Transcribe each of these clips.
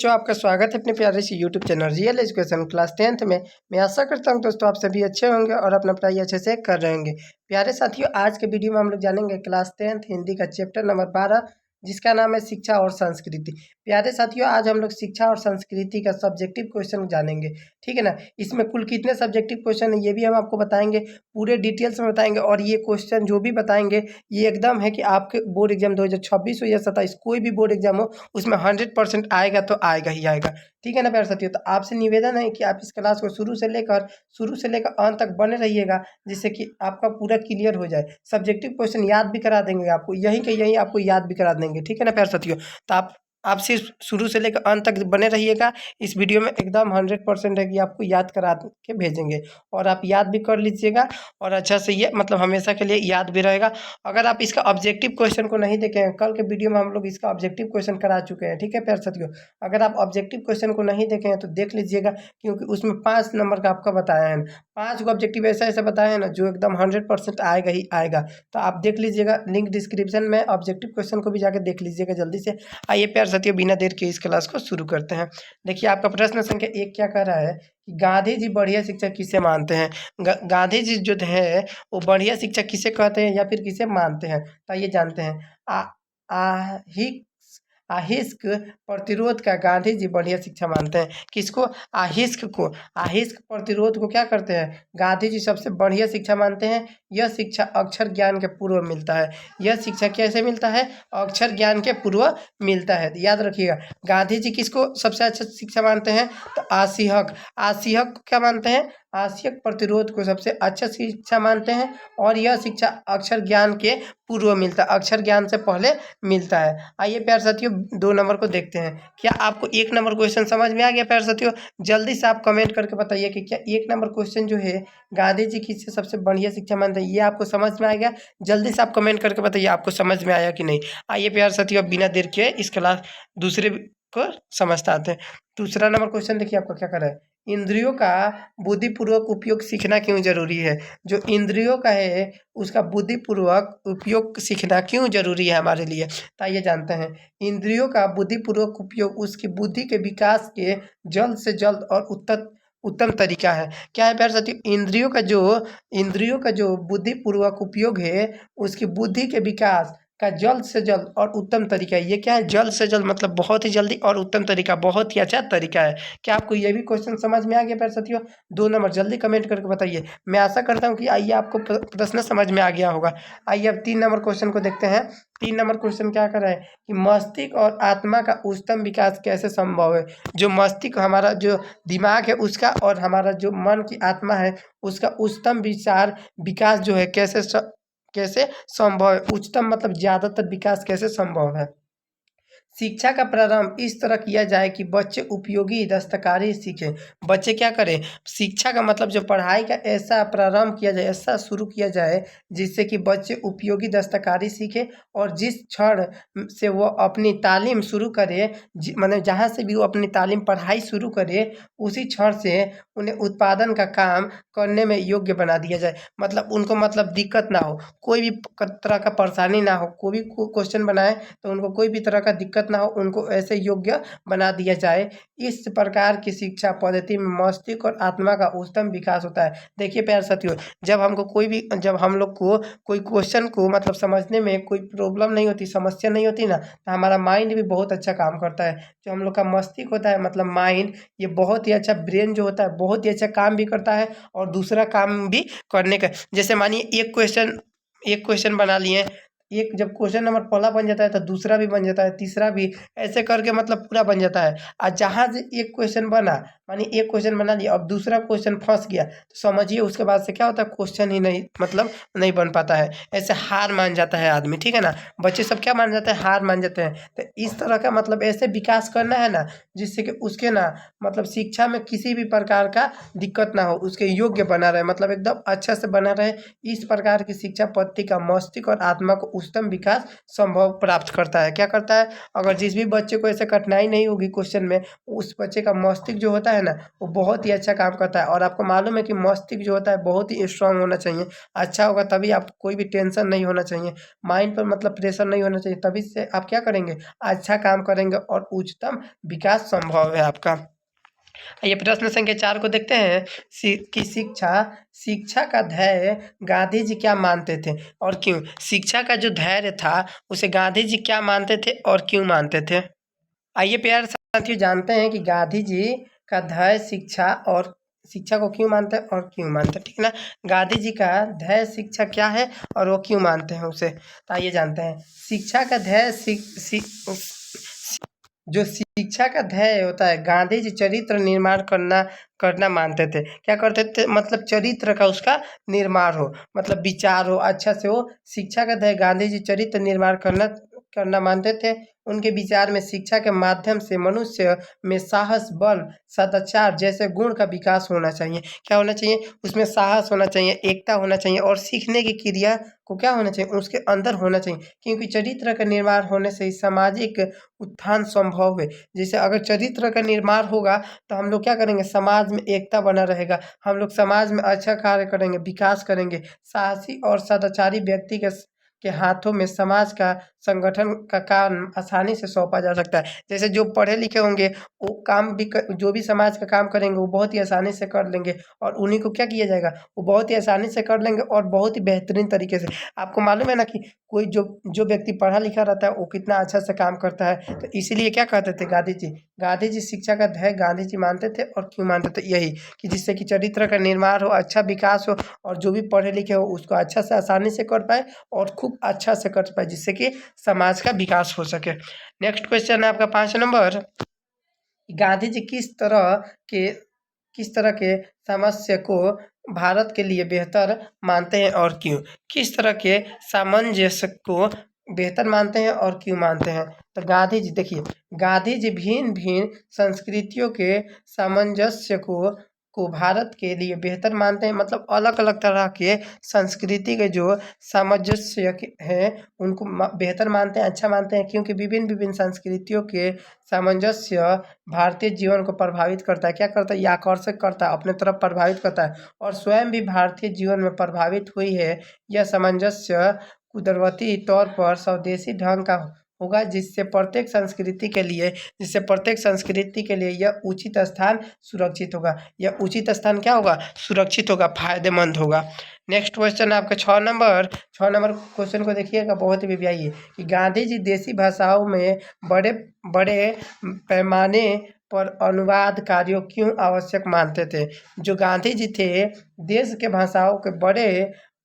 बच्चों, आपका स्वागत है अपने प्यारे से YouTube channel real education class 10th में। मैं आशा करता हूं दोस्तों आप सभी अच्छे होंगे और अपना पढ़ाई अच्छे से कर रहे होंगे। प्यारे साथियों, आज के वीडियो में हम लोग जानेंगे क्लास 10th हिंदी का चैप्टर नंबर 12 जिसका नाम है शिक्षा और संस्कृति। प्यारे साथियों, आज हम लोग शिक्षा और संस्कृति का सब्जेक्टिव क्वेश्चन जानेंगे, ठीक है ना। इसमें कुल कितने सब्जेक्टिव क्वेश्चन है ये भी हम आपको बताएंगे, पूरे डिटेल्स में बताएंगे। और ये क्वेश्चन जो भी बताएंगे ये एकदम है कि आपके बोर्ड एग्जाम 2026 हो या 27 कोई भी बोर्ड एग्जाम हो उसमें 100% आएगा तो आएगा ही आएगा, ठीक है ना प्यारे साथियों। तो आपसे निवेदन है कि आप इस क्लास को शुरू से लेकर अंत तक बने रहिएगा, जिससे कि आपका पूरा क्लियर हो जाए। सब्जेक्टिव क्वेश्चन याद भी करा देंगे आपको, यहीं के यहीं आपको याद भी करा देंगे, ठीक है ना प्यारे साथियों। तो आप सिर्फ शुरू से लेकर अंत तक बने रहिएगा। इस वीडियो में एकदम 100% है कि आपको याद करा के भेजेंगे और आप याद भी कर लीजिएगा और अच्छा से ये मतलब हमेशा के लिए याद भी रहेगा। अगर आप इसका ऑब्जेक्टिव क्वेश्चन को नहीं देखे हैं, कल के वीडियो में हम लोग इसका ऑब्जेक्टिव क्वेश्चन करा चुके हैं, ठीक है प्यारे साथियों। अगर आप ऑब्जेक्टिव क्वेश्चन को नहीं देखे हैं तो देख लीजिएगा, क्योंकि उसमें 5 नंबर का आपका बताया है। 5 को ऑब्जेक्टिव ऐसा ऐसा बताया है ना जो एकदम 100% आएगा ही आएगा। तो आप देख लीजिएगा, लिंक डिस्क्रिप्शन में ऑब्जेक्टिव क्वेश्चन को भी जाकर देख लीजिएगा जल्दी से। आइए प्यारे साथियों, बिना देर के इस क्लास को शुरू करते हैं। देखिए, आपका प्रश्न संख्या 1 क्या कह रहा है कि गांधी जी बढ़िया शिक्षा किसे मानते हैं। गांधी जी जो है वो बढ़िया शिक्षा किसे कहते हैं या फिर किसे मानते हैं, तो ये जानते हैं। अहिंसक प्रतिरोध का गांधी जी बढ़िया शिक्षा मानते हैं। किसको? अहिंसक प्रतिरोध को क्या करते हैं? गांधी जी सबसे बढ़िया शिक्षा मानते हैं। यह शिक्षा अक्षर ज्ञान के पूर्व मिलता है। यह शिक्षा कैसे मिलता है? अक्षर ज्ञान के पूर्व मिलता है। याद रखिएगा, गांधी जी किसको सबसे अच्छा शिक्षा मानते हैं? तो आसिहक को क्या मानते हैं? आसियक प्रतिरोध को सबसे अच्छा शिक्षा मानते हैं। और यह शिक्षा अक्षर ज्ञान के पूर्व मिलता है, अक्षर ज्ञान से पहले मिलता है। आइए प्यारे साथियों, 2 नंबर को देखते हैं। क्या आपको 1 नंबर क्वेश्चन समझ में आ गया प्यारे साथियों? जल्दी से आप कमेंट करके बताइए कि क्या 1 नंबर क्वेश्चन जो है गांधी जी किससे सबसे बढ़िया शिक्षा मानते हैं, ये आपको समझ में आ गया? जल्दी से आप कमेंट करके बताइए आपको समझ में आया कि नहीं। आइए प्यारे साथियों, बिना देर के इस क्लास दूसरे को समझते आते हैं। दूसरा नंबर क्वेश्चन देखिए आपका क्या कर रहा है। इंद्रियों का बुद्धिपूर्वक उपयोग सीखना क्यों जरूरी है? जो इंद्रियों का है उसका बुद्धिपूर्वक उपयोग सीखना क्यों जरूरी है हमारे लिए, तो ये जानते हैं। इंद्रियों का बुद्धिपूर्वक उपयोग उसकी बुद्धि के विकास के जल्द से जल्द और उत्तम तरीका है। क्या है प्यारे साथियों? इंद्रियों का जो बुद्धिपूर्वक उपयोग है उसकी बुद्धि के विकास का जल्द से जल्द और उत्तम तरीका है। ये क्या है? जल्द से जल्द मतलब बहुत ही जल्दी, और उत्तम तरीका बहुत ही अच्छा तरीका है। क्या आपको ये भी क्वेश्चन समझ में आ गया प्यारे साथियों? 2 नंबर जल्दी कमेंट करके बताइए। मैं आशा करता हूँ कि आइए आपको प्रश्न समझ में आ गया होगा। आइए अब 3 नंबर क्वेश्चन को देखते हैं। 3 नंबर क्वेश्चन क्या कर रहा है कि मस्तिष्क और आत्मा का उच्चतम विकास कैसे संभव है? जो मस्तिष्क हमारा जो दिमाग है उसका और हमारा जो मन की आत्मा है उसका उच्चतम विकास जो है कैसे संभव है? उच्चतम मतलब ज्यादातर विकास कैसे संभव है? शिक्षा का प्रारंभ इस तरह किया जाए कि बच्चे उपयोगी दस्तकारी सीखें। बच्चे क्या करें? शिक्षा का मतलब जो पढ़ाई का ऐसा प्रारंभ किया जाए, ऐसा शुरू किया जाए जिससे कि बच्चे उपयोगी दस्तकारी सीखें। और जिस क्षण से वो अपनी तालीम शुरू करे, मतलब जहाँ से भी वो अपनी तालीम पढ़ाई शुरू करे उसी क्षण से उन्हें उत्पादन का काम करने में योग्य बना दिया जाए। मतलब उनको मतलब दिक्कत ना हो, कोई भी तरह का परेशानी ना हो, कोई भी क्वेश्चन बनाए तो उनको कोई भी तरह का दिक्कत ना हो, उनको ऐसे योग्य बना दिया जाए। इस प्रकार की शिक्षा पद्धति में मस्तिष्क और आत्मा का उच्चतम विकास होता है। देखिए प्यारे साथियों, जब हम लोग को कोई क्वेश्चन को मतलब समझने में कोई प्रॉब्लम नहीं होती, समस्या नहीं होती ना, तो हमारा माइंड भी बहुत अच्छा काम करता है। जो हम लोग का मस्तिष्क होता है मतलब माइंड, ये बहुत ही अच्छा, ब्रेन जो होता है बहुत ही अच्छा काम भी करता है और दूसरा काम भी करने का। जैसे मानिए एक क्वेश्चन बना लिए, एक जब क्वेश्चन नंबर पहला बन जाता है तो दूसरा भी बन जाता है, तीसरा भी, ऐसे करके मतलब पूरा बन जाता है। और जहाँ से एक क्वेश्चन बना, मानी एक क्वेश्चन बना लिया और दूसरा क्वेश्चन फंस गया, तो समझिए उसके बाद से क्या होता है, क्वेश्चन ही नहीं मतलब नहीं बन पाता है। ऐसे हार मान जाता है आदमी, ठीक है ना। बच्चे सब क्या मान जाते हैं? हार मान जाते हैं। तो इस तरह का मतलब ऐसे विकास करना है ना जिससे कि उसके ना मतलब शिक्षा में किसी भी प्रकार का दिक्कत ना हो, उसके योग्य बना रहे, मतलब एकदम अच्छा से बना रहे। इस प्रकार की शिक्षा पद्धति का मस्तिष्क और आत्मा को उच्चतम विकास संभव प्राप्त करता है। क्या करता है? अगर जिस भी बच्चे को ऐसे कठिनाई नहीं होगी क्वेश्चन में, उस बच्चे का मस्तिष्क जो होता है ना, वो बहुत ही अच्छा काम करता है। और आपको मालूम है कि मस्तिष्क जो होता है बहुत ही स्ट्रांग होना चाहिए, अच्छा होगा तभी आप कोई भी टेंशन नहीं होना चाहिए, माइंड पर मतलब प्रेशर नहीं होना चाहिए, तभी से आप क्या करेंगे? अच्छा काम करेंगे और उच्चतम विकास संभव है आपका। ये प्रश्न संख्या 4 को देखते हैं। कि शिक्षा का ध्येय गांधी जी क्या मानते थे और क्यों? शिक्षा का जो धैर्य था उसे गांधी जी क्या मानते थे और क्यों मानते थे? आइए प्यारे साथियों, जानते हैं कि गांधी जी का ध्येय शिक्षा को क्यों मानते हैं और क्यों मानते हैं, ठीक है ना। गांधी जी का ध्येय शिक्षा क्या है और वो क्यों मानते हैं उसे, तो आइए जानते हैं। शिक्षा का ध्येय जो शिक्षा का ध्येय होता है, गांधी जी चरित्र निर्माण करना मानते थे। क्या करते थे? मतलब चरित्र का उसका निर्माण हो, मतलब विचार हो, अच्छा से हो। शिक्षा का ध्येय गांधी जी चरित्र निर्माण करना मानते थे। उनके विचार में शिक्षा के माध्यम से मनुष्य में साहस, बल, सदाचार जैसे गुण का विकास होना चाहिए। क्या होना चाहिए? उसमें साहस होना चाहिए, एकता होना चाहिए और सीखने की क्रिया को क्या होना चाहिए? उसके अंदर होना चाहिए, क्योंकि चरित्र का निर्माण होने से ही सामाजिक उत्थान संभव है। जैसे अगर चरित्र का निर्माण होगा तो हम लोग क्या करेंगे? समाज में एकता बना रहेगा, हम लोग समाज में अच्छा कार्य करेंगे, विकास करेंगे। साहसी और सदाचारी व्यक्ति के हाथों में समाज का संगठन का काम आसानी से सौंपा जा सकता है। जैसे जो पढ़े लिखे होंगे वो काम भी जो भी समाज का काम करेंगे वो बहुत ही आसानी से कर लेंगे, और उन्हीं को क्या किया जाएगा? वो बहुत ही आसानी से कर लेंगे और बहुत ही बेहतरीन तरीके से। आपको मालूम है ना कि कोई जो व्यक्ति पढ़ा लिखा रहता है वो कितना अच्छा से काम करता है। तो इसीलिए क्या कहते थे गांधी जी शिक्षा का ध्येय गांधी जी मानते थे और क्यों मानते थे? यही कि जिससे कि चरित्र का निर्माण हो, अच्छा विकास हो, और जो भी पढ़े लिखे हो उसको अच्छा से आसानी से कर पाए और खूब अच्छा से कर पाए, जिससे कि समाज का विकास हो सके। नेक्स्ट क्वेश्चन है आपका 5 नंबर। गांधी जी किस तरह के समस्या को भारत के लिए बेहतर मानते हैं और क्यों? किस तरह के सामंजस्य को बेहतर मानते हैं और क्यों मानते हैं? तो गांधी जी देखिए, गांधी जी भिन्न भिन्न संस्कृतियों के सामंजस्य को भारत के लिए बेहतर मानते हैं। मतलब अलग अलग तरह के संस्कृति के जो सामंजस्य हैं उनको बेहतर मानते हैं, अच्छा मानते हैं, क्योंकि विभिन्न विभिन्न संस्कृतियों के सामंजस्य भारतीय जीवन को प्रभावित करता है। क्या करता है? ये आकर्षक करता है, अपने तरफ प्रभावित करता है, और स्वयं भी भारतीय जीवन में प्रभावित हुई है। यह सामंजस्य कुदरती तौर पर स्वदेशी ढंग का होगा, जिससे प्रत्येक संस्कृति के लिए यह उचित स्थान सुरक्षित होगा। यह उचित स्थान क्या होगा? सुरक्षित होगा, फायदेमंद होगा। नेक्स्ट क्वेश्चन है आपका 6 नंबर क्वेश्चन को देखिएगा, बहुत ही विव्यायी है कि गांधी जी देसी भाषाओं में बड़े बड़े पैमाने पर अनुवाद कार्यों क्यों आवश्यक मानते थे? जो गांधी जी थे, देश के भाषाओं के बड़े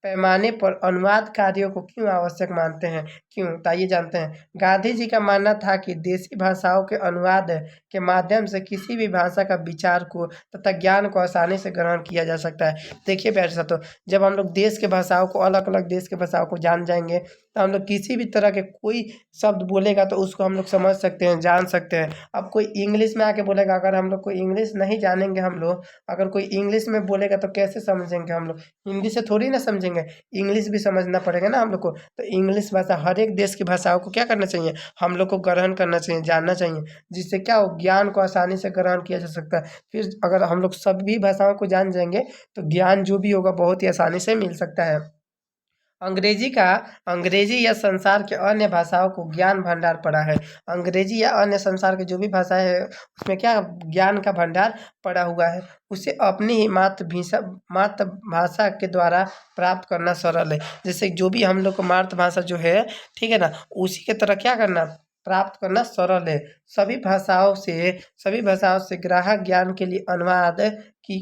पैमाने पर अनुवाद कार्यों को क्यों आवश्यक मानते हैं, क्यों? तो आइए जानते हैं। गांधी जी का मानना था कि देसी भाषाओं के अनुवाद के माध्यम से किसी भी भाषा का विचार को तथा ज्ञान को आसानी से ग्रहण किया जा सकता है। देखिए प्यारे साथियों, जब हम लोग देश के भाषाओं को, अलग अलग देश के भाषाओं को जान जाएंगे तो हम लोग किसी भी तरह के कोई शब्द बोलेगा तो उसको हम लोग समझ सकते हैं, जान सकते हैं। अब कोई इंग्लिश में आके बोलेगा, अगर हम लोग कोई इंग्लिश नहीं जानेंगे, हम लोग अगर कोई इंग्लिश में बोलेगा तो कैसे समझेंगे? हम लोग हिंदी से थोड़ी ना समझेंगे, इंग्लिश भी समझना पड़ेगा ना हम लोग को। तो इंग्लिश भाषा, हर एक देश की भाषाओं को क्या करना चाहिए? हम लोग को ग्रहण करना चाहिए, जानना चाहिए, जिससे क्या हो? ज्ञान को आसानी से ग्रहण किया जा सकता है। फिर अगर हम लोग सभी भाषाओं को जान जाएंगे तो ज्ञान जो भी होगा बहुत ही आसानी से मिल सकता है। अंग्रेजी या संसार के अन्य भाषाओं को ज्ञान भंडार पड़ा है। अंग्रेजी या अन्य संसार के जो भी भाषाएं है उसमें क्या ज्ञान का भंडार पड़ा हुआ है। उसे अपनी ही मातृभाषा के द्वारा प्राप्त करना सरल है। जैसे जो भी हम लोग को मातृभाषा जो है, ठीक है ना, उसी के तरह क्या करना, प्राप्त करना सरल है। सभी भाषाओं से ग्राहक ज्ञान के लिए अनुवाद की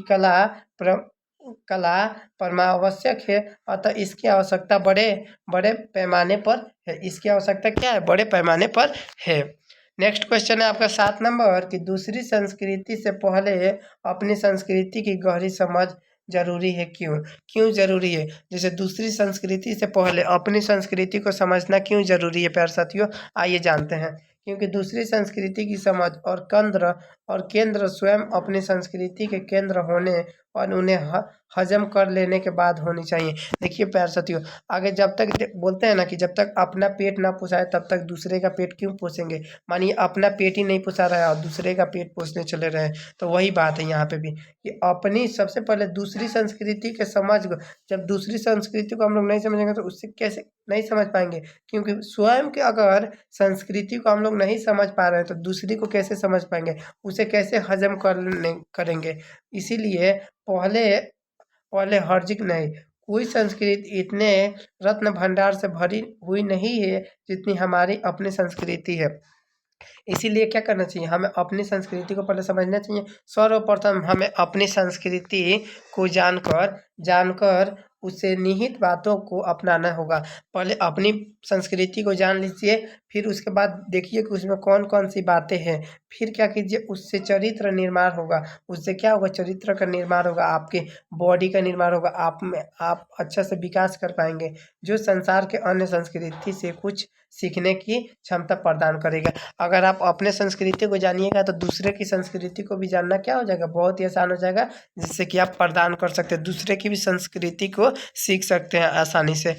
कला परमावश्यक है। अतः इसकी आवश्यकता बड़े पैमाने पर है। इसकी आवश्यकता क्या है? बड़े पैमाने पर है। नेक्स्ट क्वेश्चन है आपका 7 नंबर कि दूसरी संस्कृति से पहले अपनी संस्कृति की गहरी समझ जरूरी है, क्यों जरूरी है? जैसे दूसरी संस्कृति से पहले अपनी संस्कृति को समझना क्यों जरूरी है प्यारे साथियों? आइए जानते हैं। क्योंकि दूसरी संस्कृति की समझ और केंद्र स्वयं अपनी संस्कृति के केंद्र और उन्हें हजम कर लेने के बाद होनी चाहिए। देखिए प्यारे साथियों, आगे जब तक बोलते हैं ना कि जब तक अपना पेट ना पोसाए तब तक दूसरे का पेट क्यों पोसेंगे। मानिए अपना पेट ही नहीं पोसा रहा है और दूसरे का पेट पोसने चले रहे हैं, तो वही बात है यहाँ पे भी कि अपनी सबसे पहले दूसरी संस्कृति के समझ जब दूसरी संस्कृति को हम लोग नहीं समझेंगे तो उससे कैसे नहीं समझ पाएंगे, क्योंकि स्वयं के अगर संस्कृति को हम लोग नहीं समझ पा रहे हैं तो दूसरी को कैसे समझ पाएंगे, उसे कैसे हजम करेंगे। इसीलिए पहले पहले हर्जिक नहीं, कोई संस्कृति इतने रत्न भंडार से भरी हुई नहीं है जितनी हमारी अपनी संस्कृति है। इसीलिए क्या करना चाहिए, हमें अपनी संस्कृति को पहले समझना चाहिए। सर्वप्रथम हमें अपनी संस्कृति को जानकर जानकर उससे निहित बातों को अपनाना होगा। पहले अपनी संस्कृति को जान लीजिए, फिर उसके बाद देखिए कि उसमें कौन कौन सी बातें हैं, फिर क्या कीजिए, उससे चरित्र निर्माण होगा। उससे क्या होगा, चरित्र का निर्माण होगा, आपके बॉडी का निर्माण होगा, आप में आप अच्छा से विकास कर पाएंगे, जो संसार के अन्य संस्कृति से कुछ सीखने की क्षमता प्रदान करेगा। अगर आप अपने संस्कृति को जानिएगा तो दूसरे की संस्कृति को भी जानना क्या हो जाएगा, बहुत ही आसान हो जाएगा, जिससे कि आप प्रदान कर सकते हैं, दूसरे की भी संस्कृति को सीख सकते हैं आसानी से।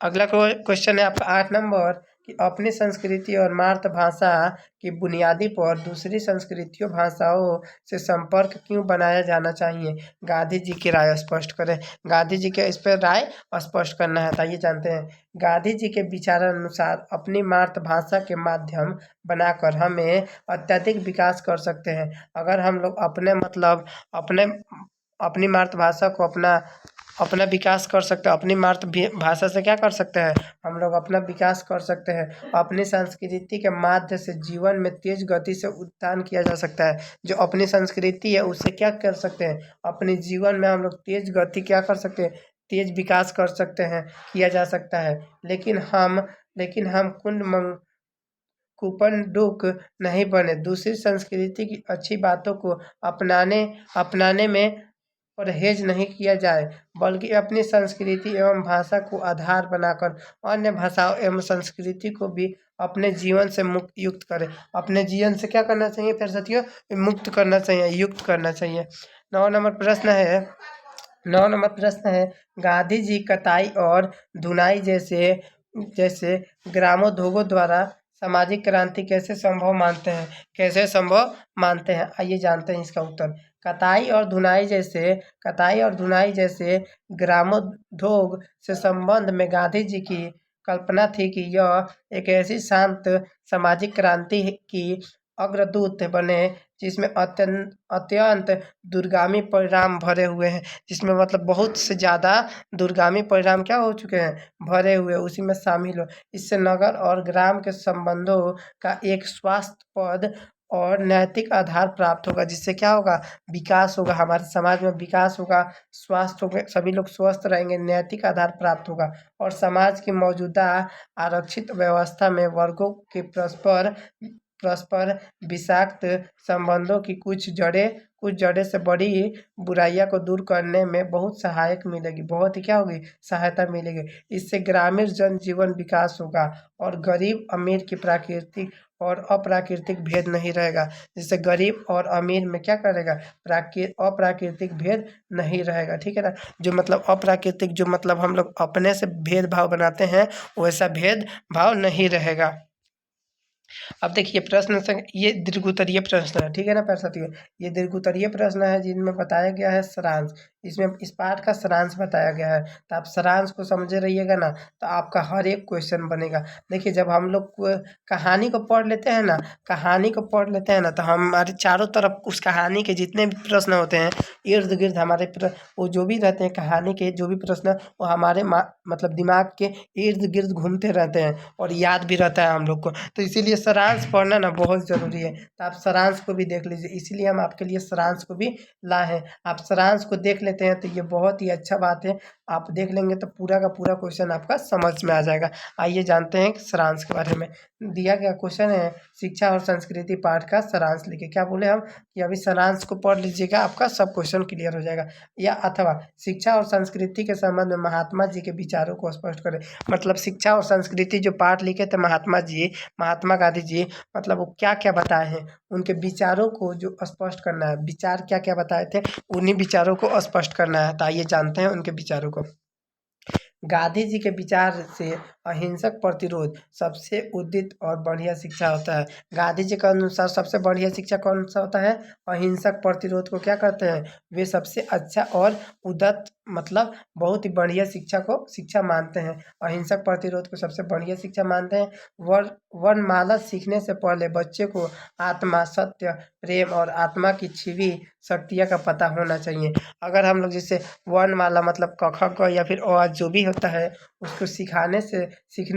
अगला क्वेश्चन है आपका 8 नंबर कि अपनी संस्कृति और मातृभाषा की बुनियादी पर दूसरी संस्कृतियों भाषाओं से संपर्क क्यों बनाया जाना चाहिए। गांधी जी की राय स्पष्ट करें। गांधी जी के इस पर राय स्पष्ट करना है, आइए जानते हैं। गांधी जी के विचारानुसार अपनी मातृभाषा के माध्यम बनाकर हमें अत्यधिक विकास कर सकते हैं। अगर हम लोग अपनी मातृभाषा को अपना विकास कर सकते हैं, अपनी मातृभाषा से क्या कर सकते हैं, हम लोग अपना विकास कर सकते हैं। अपनी संस्कृति के माध्यम से जीवन में तेज गति से उत्थान किया जा सकता है। जो अपनी संस्कृति है उससे क्या कर सकते हैं, अपने जीवन में हम लोग तेज गति क्या कर सकते हैं, तेज विकास कर सकते हैं, किया जा सकता है। लेकिन हम कुपनडुक नहीं बने। दूसरी संस्कृति की अच्छी बातों को अपनाने में परहेज नहीं किया जाए, बल्कि अपनी संस्कृति एवं भाषा को आधार बनाकर अन्य भाषाओं एवं संस्कृति को भी अपने जीवन से युक्त करें। अपने जीवन से क्या करना चाहिए फिर साथियों, मुक्त करना चाहिए, युक्त करना चाहिए। 9 नंबर प्रश्न है गांधी जी कताई और धुनाई जैसे ग्रामोद्योगों द्वारा सामाजिक क्रांति कैसे संभव मानते हैं। आइए जानते हैं इसका उत्तर। कताई और धुनाई जैसे ग्रामोद्योग से संबंध में गांधी जी की कल्पना थी कि यह एक ऐसी शांत सामाजिक क्रांति की अग्रदूत बने जिसमें अत्यंत दूरगामी परिणाम भरे हुए हैं, जिसमें मतलब बहुत से ज़्यादा दूरगामी परिणाम क्या हो चुके हैं, भरे हुए, उसी में शामिल हो। इससे नगर और ग्राम के संबंधों का एक स्वास्थ्यप्रद और नैतिक आधार प्राप्त होगा, जिससे क्या होगा, विकास होगा, हमारे समाज में विकास होगा, स्वास्थ्य होगा, सभी लोग स्वस्थ रहेंगे, नैतिक आधार प्राप्त होगा और समाज की मौजूदा आरक्षित व्यवस्था में वर्गों के परस्पर विषाक्त संबंधों की कुछ जड़ें से बड़ी बुराइयां को दूर करने में बहुत सहायक मिलेगी, बहुत ही क्या होगी, सहायता मिलेगी। इससे ग्रामीण जनजीवन विकास होगा और गरीब अमीर की प्राकृतिक और अप्राकृतिक भेद नहीं रहेगा। जिससे गरीब और अमीर में क्या करेगा, अप्राकृतिक भेद नहीं रहेगा, ठीक है ना। जो मतलब अप्राकृतिक, जो मतलब हम लोग अपने से भेदभाव बनाते हैं, वैसा भेदभाव नहीं रहेगा। अब देखिए प्रश्न ये दीर्घोत्तरीय प्रश्न है, ठीक है ना प्यारे साथियों। ये दीर्घोत्तरीय प्रश्न है जिनमें बताया गया है सारांश, इसमें इस पाठ का सारांश बताया गया है, तो आप सारांश को समझे रहिएगा ना, तो आपका हर एक क्वेश्चन बनेगा। देखिए जब हम लोग कहानी को पढ़ लेते हैं ना, तो हमारे चारों तरफ उस कहानी के जितने भी प्रश्न होते हैं, इर्द गिर्द हमारे वो जो भी रहते हैं, कहानी के जो भी प्रश्न, वो हमारे मतलब दिमाग के इर्द गिर्द घूमते रहते हैं और याद भी रहता है हम लोग को। तो इसीलिए सारांश पढ़ना ना बहुत ज़रूरी है, तो आप सारांश को भी देख लीजिए, इसीलिए हम आपके लिए सारांश को भी लाए हैं। आप सारांश को देख लेते हैं तो ये बहुत ही अच्छा बात है, आप देख लेंगे तो पूरा का पूरा क्वेश्चन आपका समझ में आ जाएगा। आइए जानते हैं सारांश के बारे में। दिया गया क्वेश्चन है शिक्षा और संस्कृति पाठ का सारांश लिखे। क्या बोले हम कि अभी सारांश को पढ़ लीजिएगा, आपका सब क्वेश्चन क्लियर हो जाएगा। या अथवा शिक्षा और संस्कृति के संबंध में महात्मा जी के विचारों को स्पष्ट करें। मतलब शिक्षा और संस्कृति जो पाठ लिखे थे महात्मा गांधी जी, मतलब वो क्या क्या बताए हैं, उनके विचारों को जो स्पष्ट करना है, विचार क्या क्या बताए थे उन्हीं विचारों को स्पष्ट करना है। तो आइए जानते हैं उनके विचारों को। गांधी जी के विचार से अहिंसक प्रतिरोध सबसे उदित और बढ़िया शिक्षा होता है। गांधी जी के अनुसार सबसे बढ़िया शिक्षा कौन सा होता है? अहिंसक प्रतिरोध को क्या कहते हैं? वे सबसे अच्छा और उदत मतलब बहुत ही बढ़िया शिक्षा मानते हैं। अहिंसक प्रतिरोध को सबसे बढ़िया शिक्षा मानते हैं। वर्णमाला सीखने से पहले बच्चे को आत्मा, सत्य, प्रेम और आत्मा की छिपी शक्तियाँ का पता होना चाहिए। अगर हम लोग जैसे वर्णमाला मतलब क ख ग या फिर अ जो भी होता है उसको सीखने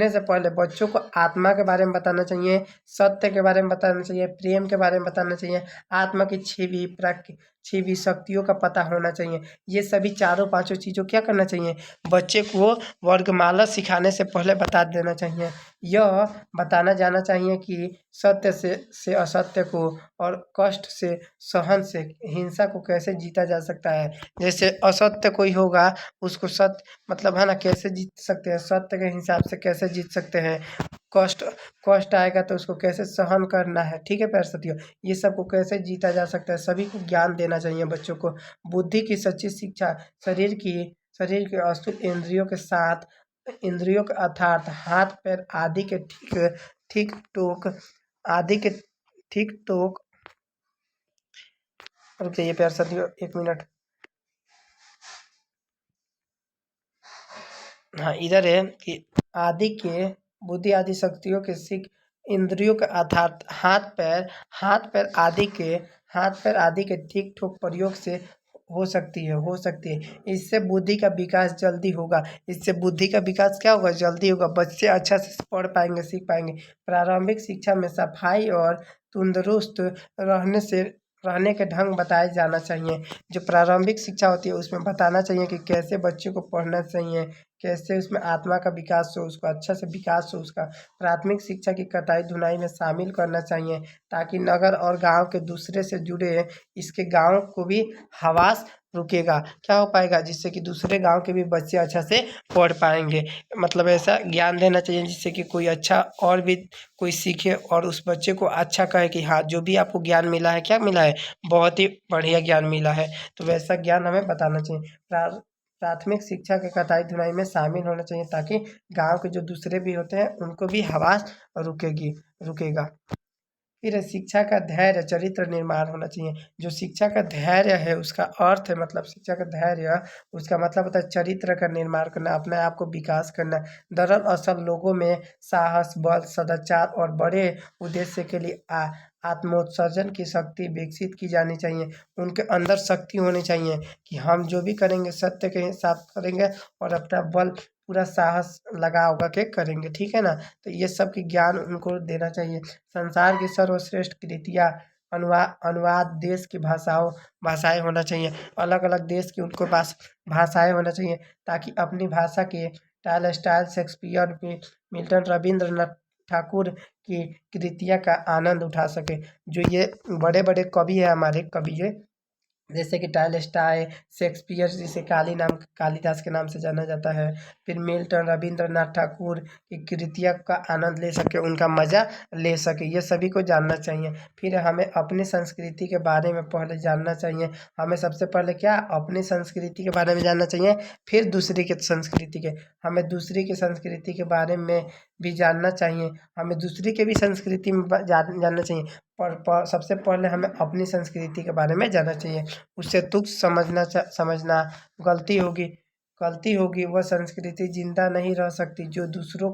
से पहले बच्चों को आत्मा के बारे में बताना चाहिए, सत्य के बारे में बताना चाहिए, प्रेम के बारे में बताना चाहिए, आत्मा की छिपी शक्तियों का पता होना चाहिए। ये सभी चारों पांचों चीज़ों क्या करना चाहिए? बच्चे को वर्गमाला सिखाने से पहले बता देना चाहिए। यह बताना जाना चाहिए कि सत्य से असत्य को और कष्ट से सहन से हिंसा को कैसे जीता जा सकता है। जैसे असत्य कोई होगा उसको सत्य मतलब है ना, कैसे जीत सकते हैं, सत्य के हिसाब से कैसे जीत सकते हैं। कष्ट कष्ट आएगा तो उसको कैसे सहन करना है, ठीक है प्यारे साथियों। ये सब को कैसे जीता जा सकता है, सभी को ज्ञान देना चाहिए बच्चों को। बुद्धि की सच्ची शिक्षा शरीर के अस्तुल इंद्रियों के अर्थात हाथ पैर आदि के ठीक टोक आदि के ठीक टोक रुक जाइए प्यारे साथियों 1 मिनट। हाँ इधर है कि आदि के बुद्धि आदि शक्तियों के सिख इंद्रियों के अर्थात हाथ पैर आदि के ठीक ठोक प्रयोग से हो सकती है। इससे बुद्धि का विकास जल्दी होगा। इससे बुद्धि का विकास क्या होगा? जल्दी होगा। बच्चे अच्छा से पढ़ पाएंगे, सीख पाएंगे। प्रारंभिक शिक्षा में सफाई और तंदुरुस्त रहने के ढंग बताए जाना चाहिए। जो प्रारंभिक शिक्षा होती है उसमें बताना चाहिए कि कैसे बच्चे को पढ़ना चाहिए, कैसे उसमें आत्मा का विकास हो, उसका अच्छा से विकास हो। उसका प्राथमिक शिक्षा की कटाई धुनाई में शामिल करना चाहिए ताकि नगर और गांव के दूसरे से जुड़े इसके गांव को भी हवास रुकेगा, क्या हो पाएगा, जिससे कि दूसरे गांव के भी बच्चे अच्छा से पढ़ पाएंगे। मतलब ऐसा ज्ञान देना चाहिए जिससे कि कोई अच्छा और भी कोई सीखे और उस बच्चे को अच्छा कहे कि हाँ जो भी आपको ज्ञान मिला है, क्या मिला है, बहुत ही बढ़िया ज्ञान मिला है। तो वैसा ज्ञान हमें बताना चाहिए। प्राथमिक शिक्षा के कटाई धुनाई में शामिल होना चाहिए ताकि गांव के जो दूसरे भी होते हैं उनको भी हवास रुकेगा। फिर है शिक्षा का धैर्य चरित्र निर्माण होना चाहिए। जो शिक्षा का धैर्य है उसका अर्थ है मतलब शिक्षा का धैर्य उसका मतलब होता है चरित्र का निर्माण करना, अपने आप को विकास करना। दरअसल लोगों में साहस, बल, सदाचार और बड़े उद्देश्य के लिए आत्मोत्सर्जन की शक्ति विकसित की जानी चाहिए। उनके अंदर शक्ति होनी चाहिए कि हम जो भी करेंगे सत्य के हिसाब करेंगे और अपना बल पूरा साहस लगा उगा के करेंगे, ठीक है ना। तो ये सब की ज्ञान उनको देना चाहिए। संसार की सर्वश्रेष्ठ कृतियाँ अनुवाद देश की भाषाएं होना चाहिए। अलग अलग देश की उनको पास भाषाएं होना चाहिए ताकि अपनी भाषा के Tolstoy, Shakespeare, Milton, Rabindranath Thakur की कृतियाँ का आनंद उठा सके। जो ये बड़े बड़े कवि है हमारे कवि ये जैसे कि टॉलस्टॉय, शेक्सपियर जिसे कालिदास के नाम से जाना जाता है, फिर मिल्टन, रविंद्रनाथ ठाकुर की कृतियों का आनंद ले सके, उनका मज़ा ले सके, ये सभी को जानना चाहिए। फिर हमें अपनी संस्कृति के बारे में पहले जानना चाहिए। हमें सबसे पहले क्या अपनी संस्कृति के बारे में जानना चाहिए, फिर दूसरी की संस्कृति के हमें दूसरी की संस्कृति के बारे में भी जानना चाहिए। हमें दूसरी के भी संस्कृति में जानना चाहिए पर सबसे पहले हमें अपनी संस्कृति के बारे में जानना चाहिए। उससे तुच्छ समझना गलती होगी। वह संस्कृति जिंदा नहीं रह सकती जो दूसरों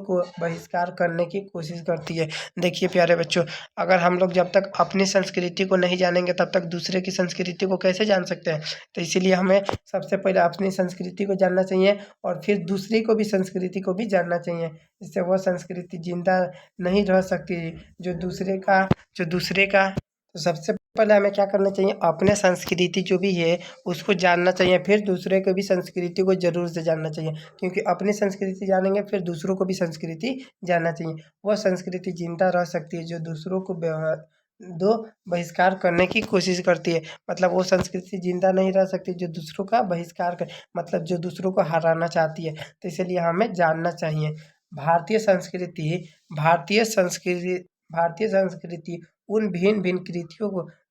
को बहिष्कार करने की कोशिश करती है। देखिए प्यारे बच्चों, अगर हम लोग जब तक अपनी संस्कृति को नहीं जानेंगे तब तक दूसरे की संस्कृति को कैसे जान सकते हैं। तो इसीलिए हमें सबसे पहले अपनी संस्कृति को जानना चाहिए और फिर दूसरी को भी संस्कृति को भी जानना चाहिए। जिससे वह संस्कृति जिंदा नहीं रह सकती जो दूसरे का तो सबसे पहले हमें क्या करना चाहिए, अपने संस्कृति जो भी है उसको जानना चाहिए, फिर दूसरे को भी संस्कृति को ज़रूर से जानना चाहिए, क्योंकि अपनी संस्कृति जानेंगे फिर दूसरों को भी संस्कृति जानना चाहिए। वह संस्कृति जिंदा रह सकती है जो दूसरों को दो बहिष्कार करने की कोशिश करती है। मतलब वो संस्कृति जिंदा नहीं रह सकती जो दूसरों का बहिष्कार कर, मतलब जो दूसरों को हराना चाहती है। तो इसीलिए हमें जानना चाहिए। भारतीय संस्कृति भारतीय संस्कृति भारतीय संस्कृति उन भिन्न भिन्न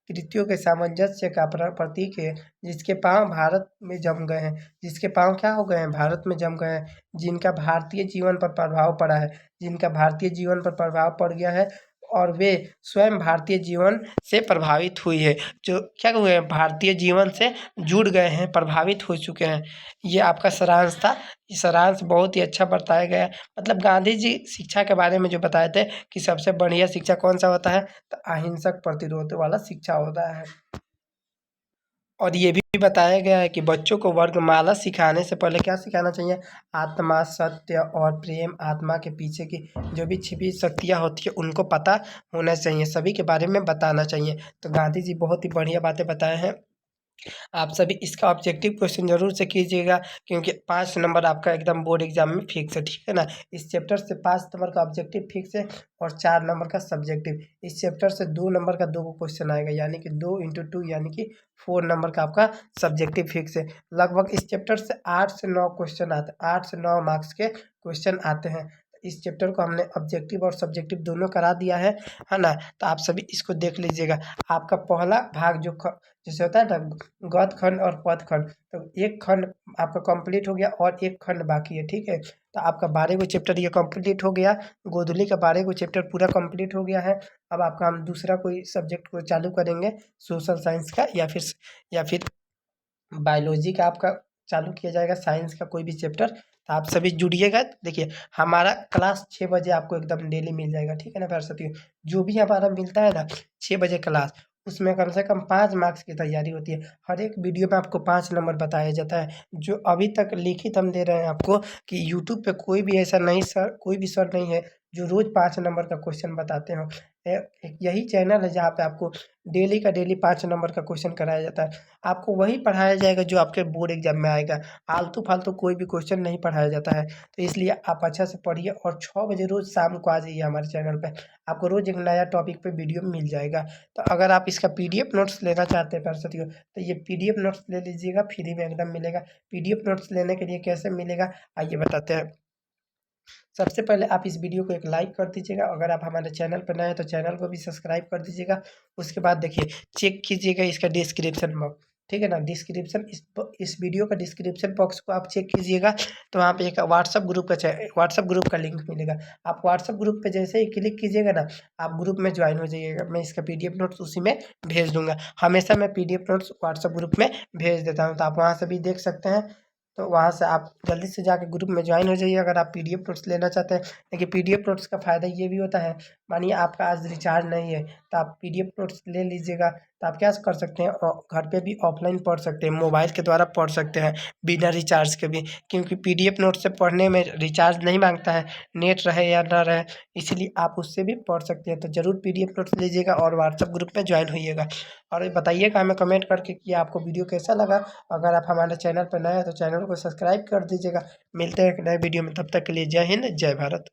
कृतियों के सामंजस्य का प्रतीक है, जिसके पांव भारत में जम गए हैं, जिसके पांव क्या हो गए हैं, भारत में जम गए हैं, जिनका भारतीय जीवन पर प्रभाव पड़ा है, जिनका भारतीय जीवन पर प्रभाव पड़ गया है और वे स्वयं भारतीय जीवन से प्रभावित हुई है, जो क्या हुए हैं, भारतीय जीवन से जुड़ गए हैं, प्रभावित हो चुके हैं। ये आपका सारांश था। ये सारांश बहुत ही अच्छा बताया गया है। मतलब गांधी जी शिक्षा के बारे में जो बताए थे कि सबसे बढ़िया शिक्षा कौन सा होता है, तो अहिंसक प्रतिरोध वाला शिक्षा होता है। और ये भी बताया गया है कि बच्चों को वर्गमाला सिखाने से पहले क्या सिखाना चाहिए, आत्मा, सत्य और प्रेम, आत्मा के पीछे की जो भी छिपी शक्तियाँ होती है उनको पता होना चाहिए, सभी के बारे में बताना चाहिए। तो गांधी जी बहुत ही बढ़िया बातें बताए हैं। आप सभी इसका ऑब्जेक्टिव क्वेश्चन ज़रूर से कीजिएगा, क्योंकि 5 नंबर आपका एकदम बोर्ड एग्जाम में फिक्स है, ठीक है ना। इस चैप्टर से 5 नंबर का ऑब्जेक्टिव फिक्स है और 4 नंबर का सब्जेक्टिव। इस चैप्टर से 2 नंबर का 2 क्वेश्चन आएगा, यानी कि 2 इंटू 2 यानी कि 4 नंबर का आपका सब्जेक्टिव फिक्स है। लगभग इस चैप्टर से 8 से 9 क्वेश्चन आते हैं, 8 से 9 मार्क्स के क्वेश्चन आते हैं। इस चैप्टर को हमने ऑब्जेक्टिव और सब्जेक्टिव दोनों करा दिया है ना। तो आप सभी इसको देख लीजिएगा। आपका पहला भाग जो जैसे होता है ना, गद्य खंड और पद खंड, तो एक खंड आपका कंप्लीट हो गया और एक खंड बाकी है, ठीक है। तो आपका 12 गो चैप्टर ये कंप्लीट हो गया। गोधुली का 12 गो चैप्टर पूरा कंप्लीट हो गया है। अब आपका हम दूसरा कोई सब्जेक्ट को चालू करेंगे, सोशल साइंस का या फिर बायोलॉजी का आपका चालू किया जाएगा, साइंस का कोई भी चैप्टर। तो आप सभी जुड़िएगा। देखिए हमारा क्लास 6 बजे आपको एकदम डेली मिल जाएगा, ठीक है ना प्यारे साथियों। जो भी हमारा मिलता है ना 6 बजे क्लास, उसमें कम से कम 5 मार्क्स की तैयारी होती है। हर एक वीडियो में आपको 5 नंबर बताया जाता है। जो अभी तक लिखित हम दे रहे हैं आपको कि यूट्यूब पे कोई भी ऐसा नहीं सर, कोई भी सर नहीं है जो रोज़ 5 नंबर का क्वेश्चन बताते हो। एक यही चैनल है जहाँ पे आपको डेली का डेली 5 नंबर का क्वेश्चन कराया जाता है। आपको वही पढ़ाया जाएगा जो आपके बोर्ड एग्जाम में आएगा। आलतू फालतू कोई भी क्वेश्चन नहीं पढ़ाया जाता है। तो इसलिए आप अच्छा से पढ़िए और 6 बजे रोज़ शाम को आ जाइए हमारे चैनल पे। आपको रोज़ एक नया टॉपिक पे वीडियो मिल जाएगा। तो अगर आप इसका पीडीएफ नोट्स लेना चाहते हैं प्यारे साथियों, तो ये पीडीएफ नोट्स ले लीजिएगा, फ्री में एकदम मिलेगा। पीडीएफ नोट्स लेने के लिए कैसे मिलेगा आइए बताते हैं। सबसे पहले आप इस वीडियो को एक लाइक कर दीजिएगा। अगर आप हमारे चैनल पर नए हैं तो चैनल को भी सब्सक्राइब कर दीजिएगा। उसके बाद देखिए चेक कीजिएगा इसका डिस्क्रिप्शन बॉक्स, ठीक है ना। डिस्क्रिप्शन इस वीडियो का डिस्क्रिप्शन बॉक्स को आप चेक कीजिएगा, तो वहाँ पे एक व्हाट्सअप ग्रुप का लिंक मिलेगा। आप व्हाट्सअप ग्रुप पे जैसे ही क्लिक कीजिएगा ना, आप ग्रुप में ज्वाइन हो जाइएगा। मैं इसका पीडीएफ नोट्स उसी में भेज दूंगा। हमेशा मैं पीडीएफ नोट्स व्हाट्सअप ग्रुप में भेज देता हूँ, तो आप वहाँ से भी देख सकते हैं। तो वहाँ से आप जल्दी से जाके ग्रुप में ज्वाइन हो जाइए अगर आप पीडीएफ नोट्स लेना चाहते हैं। देखिए पीडीएफ नोट्स का फ़ायदा ये भी होता है, मानिए आपका आज रिचार्ज नहीं है तो आप पीडीएफ नोट्स ले लीजिएगा। तो आप क्या कर सकते हैं, घर पे भी ऑफलाइन पढ़ सकते हैं, मोबाइल के द्वारा पढ़ सकते हैं बिना रिचार्ज के भी, क्योंकि पीडीएफ नोट्स से पढ़ने में रिचार्ज नहीं मांगता है, नेट रहे या ना रहे, इसलिए आप उससे भी पढ़ सकते हैं। तो ज़रूर पीडीएफ नोट्स लीजिएगा और व्हाट्सएप ग्रुप में ज्वाइन होइएगा। और ये बताइएगा हमें कमेंट करके कि आपको वीडियो कैसा लगा। अगर आप हमारे चैनल पर नए हैं तो चैनल को सब्सक्राइब कर दीजिएगा। मिलते हैं एक नए वीडियो में, तब तक के लिए जय हिंद, जय भारत।